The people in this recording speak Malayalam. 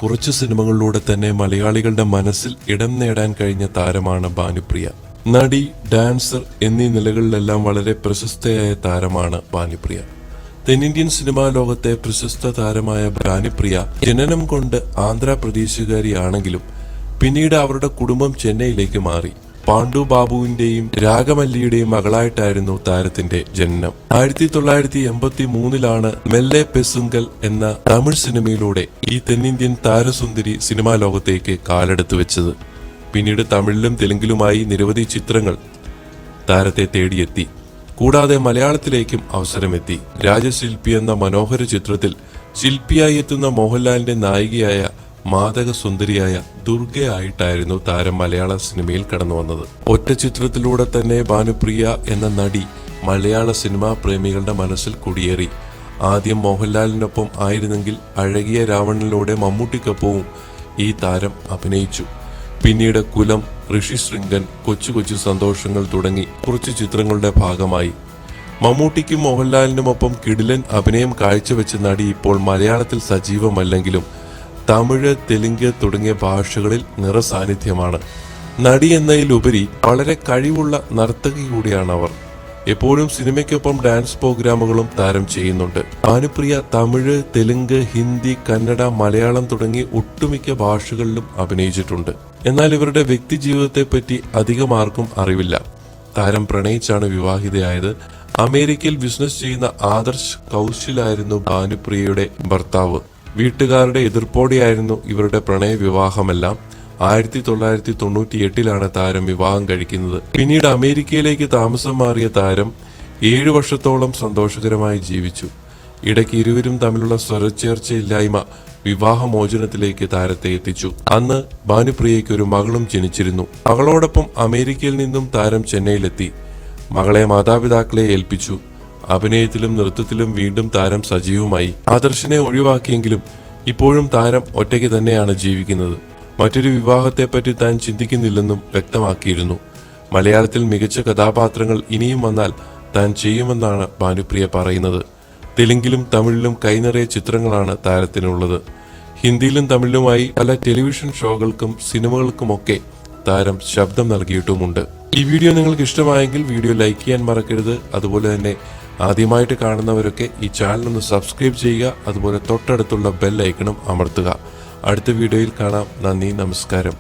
കുറച്ചു സിനിമകളിലൂടെ തന്നെ മലയാളികളുടെ മനസ്സിൽ ഇടം നേടാൻ കഴിഞ്ഞ താരമാണ് ഭാനുപ്രിയ. നടി, ഡാൻസർ എന്നീ നിലകളിലെല്ലാം വളരെ പ്രശസ്തയായ താരമാണ് ഭാനുപ്രിയ. തെന്നിന്ത്യൻ സിനിമാ ലോകത്തെ പ്രശസ്ത താരമായ ഭാനുപ്രിയ ജനനം കൊണ്ട് ആന്ധ്രാപ്രദേശുകാരിയാണെങ്കിലും പിന്നീട് അവരുടെ കുടുംബം ചെന്നൈയിലേക്ക് മാറി. പാണ്ഡു ബാബുവിന്റെയും രാഗമല്ലിയുടെയും മകളായിട്ടായിരുന്നു താരത്തിന്റെ ജനനം. 1983 മെല്ലെ പെസുങ്കൽ എന്ന തമിഴ് സിനിമയിലൂടെ ഈ തെന്നിന്ത്യൻ താരസുന്ദരി സിനിമാ ലോകത്തേക്ക് കാലെടുത്തു വെച്ചത്. പിന്നീട് തമിഴിലും തെലുങ്കിലുമായി നിരവധി ചിത്രങ്ങൾ താരത്തെ തേടിയെത്തി. കൂടാതെ മലയാളത്തിലേക്കും അവസരമെത്തി. രാജശില്പി എന്ന മനോഹര ചിത്രത്തിൽ ശില്പിയായി എത്തുന്ന മോഹൻലാലിന്റെ നായികയായ മാദക സുന്ദരിയായ ദുർഗയായിട്ടായിരുന്നു താരം മലയാള സിനിമയിൽ കടന്നു വന്നത്. ഒറ്റ ചിത്രത്തിലൂടെ തന്നെ ഭാനുപ്രിയ എന്ന നടി മലയാള സിനിമാ പ്രേമികളുടെ മനസ്സിൽ കുടിയേറി. ആദ്യം മോഹൻലാലിനൊപ്പം ആയിരുന്നെങ്കിൽ അഴകിയ രാവണനിലൂടെ മമ്മൂട്ടിക്കൊപ്പവും ഈ താരം അഭിനയിച്ചു. പിന്നീട് കുലം, ഋഷിശൃംഗൻ, കൊച്ചു കൊച്ചു സന്തോഷങ്ങൾ തുടങ്ങി കുറച്ച് ചിത്രങ്ങളുടെ ഭാഗമായി. മമ്മൂട്ടിക്കും മോഹൻലാലിനുമൊപ്പം കിടിലൻ അഭിനയം കാഴ്ചവെച്ച നടി ഇപ്പോൾ മലയാളത്തിൽ സജീവമല്ലെങ്കിലും തമിഴ്, തെലുങ്ക് തുടങ്ങിയ ഭാഷകളിൽ നിറസാന്നിധ്യമാണ്. നടി എന്നതിലുപരി വളരെ കഴിവുള്ള നർത്തകി കൂടിയാണ് അവർ. എപ്പോഴും സിനിമയ്ക്കൊപ്പം ഡാൻസ് പ്രോഗ്രാമുകളും താരം ചെയ്യുന്നുണ്ട്. ഭാനുപ്രിയ തമിഴ്, തെലുങ്ക്, ഹിന്ദി, കന്നഡ, മലയാളം തുടങ്ങി ഒട്ടുമിക്ക ഭാഷകളിലും അഭിനയിച്ചിട്ടുണ്ട്. എന്നാൽ ഇവരുടെ വ്യക്തി ജീവിതത്തെപ്പറ്റി അധികം ആർക്കും അറിവില്ല. താരം പ്രണയിച്ചാണ് വിവാഹിതയായത്. അമേരിക്കയിൽ ബിസിനസ് ചെയ്യുന്ന ആദർശ് കൗശലായിരുന്നു ഭാനുപ്രിയയുടെ ഭർത്താവ്. വീട്ടുകാരുടെ എതിർപ്പോടെയായിരുന്നു ഇവരുടെ പ്രണയ വിവാഹമെല്ലാം. 1998 താരം വിവാഹം കഴിക്കുന്നത്. പിന്നീട് അമേരിക്കയിലേക്ക് താമസം മാറിയ താരം 7 വർഷത്തോളം സന്തോഷകരമായി ജീവിച്ചു. ഇടയ്ക്ക് ഇരുവരും തമ്മിലുള്ള സ്വരച്ചേർച്ചയില്ലായ്മ വിവാഹമോചനത്തിലേക്ക് താരത്തെ എത്തിച്ചു. അന്ന് ഭാനുപ്രിയയ്ക്ക് ഒരു മകളും ജനിച്ചിരുന്നു. മകളോടൊപ്പം അമേരിക്കയിൽ നിന്നും താരം ചെന്നൈയിലെത്തി. മകളെ മാതാപിതാക്കളെ ഏൽപ്പിച്ചു. അഭിനയത്തിലും നൃത്തത്തിലും വീണ്ടും താരം സജീവമായി. ആദർശിനെ ഒഴിവാക്കിയെങ്കിലും ഇപ്പോഴും താരം ഒറ്റയ്ക്ക് തന്നെയാണ് ജീവിക്കുന്നത്. മറ്റൊരു വിവാഹത്തെപ്പറ്റി താൻ ചിന്തിക്കുന്നില്ലെന്നും വ്യക്തമാക്കിയിരുന്നു. മലയാളത്തിൽ മികച്ച കഥാപാത്രങ്ങൾ ഇനിയും വന്നാൽ താൻ ചെയ്യുമെന്നാണ് ഭാനുപ്രിയ പറയുന്നത്. തെലുങ്കിലും തമിഴിലും കൈനിറയ ചിത്രങ്ങളാണ് താരത്തിനുള്ളത്. ഹിന്ദിയിലും തമിഴിലുമായി പല ടെലിവിഷൻ ഷോകൾക്കും സിനിമകൾക്കുമൊക്കെ താരം ശബ്ദം നൽകിയിട്ടുമുണ്ട്. ഈ വീഡിയോ നിങ്ങൾക്ക് ഇഷ്ടമായെങ്കിൽ വീഡിയോ ലൈക്ക് ചെയ്യാൻ മറക്കരുത്. അതുപോലെ തന്നെ ആദ്യമായിട്ട് കാണുന്നവരൊക്കെ ഈ ചാനൽ ഒന്ന് സബ്സ്ക്രൈബ് ചെയ്യുക. അതുപോലെ തൊട്ടടുത്തുള്ള ബെൽ ഐക്കണും അമർത്തുക. അടുത്ത വീഡിയോയിൽ കാണാം. നന്ദി, നമസ്കാരം.